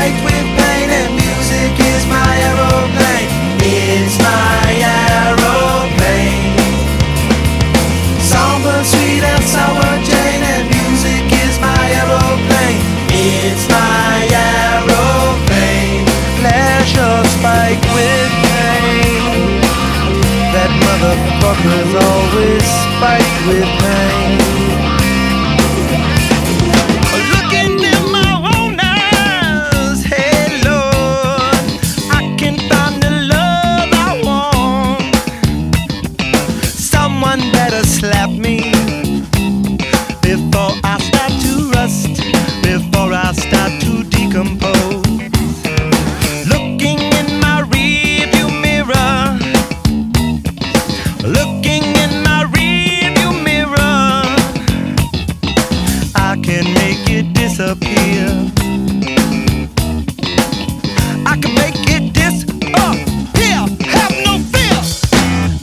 spiked with pain, and music is my aeroplane. It's my aeroplane. Songbird, sweet and sour Jane, and music is my aeroplane. It's my aeroplane. Pleasure spiked with pain. That motherfucker's always spiked with pain. Looking in my own eyes, hey Lord, I can find the love I want. Someone better slap me before I start to rust, before I start to decompose. Looking in my rearview mirror, looking in my rearview mirror, I can make it disappear. I can make it disappear. Have no fear.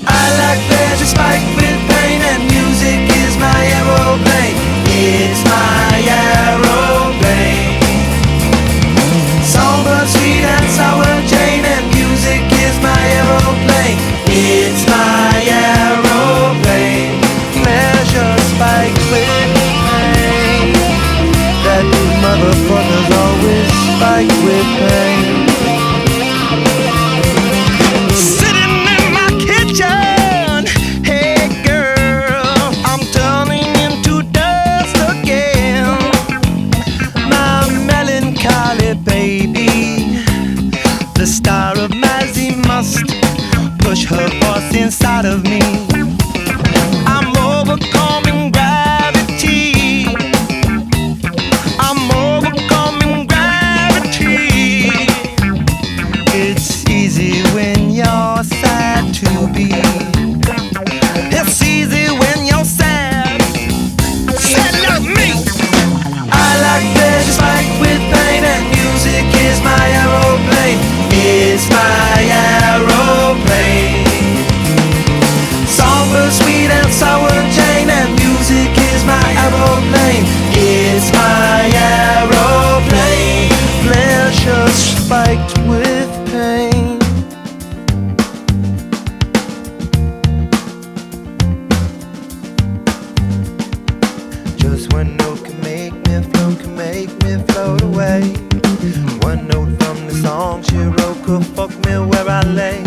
I like pleasure spiked with pain, and music is my aeroplane. It's my aeroplane. Songbird, sweet and sour Jane, and music is my aeroplane. It's my aeroplane. Pleasure spiked with pain. That motherfucker's always spiked with pain. Sitting in my kitchen, hey girl, I'm turning into dust again. My melancholy baby, the star of Mazzy must push her voice inside of me. I'm overcoming gravity. I'm overcoming gravity. It's easy when you're sad to be. It's easy when you're sad. Sad like me. I like pleasure spiked with pain, and music is my aeroplane. It's my aeroplane. Songbird, sweet and sour Jane, and music is my aeroplane. It's my aeroplane. Pleasure spiked with pain. Just one note can make me float away. One note from the song she wrote could fuck me where I lay.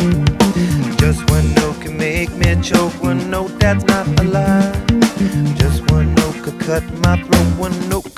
Just one note can make me choke. One note that's not a lie. Just one note could cut my throat. One note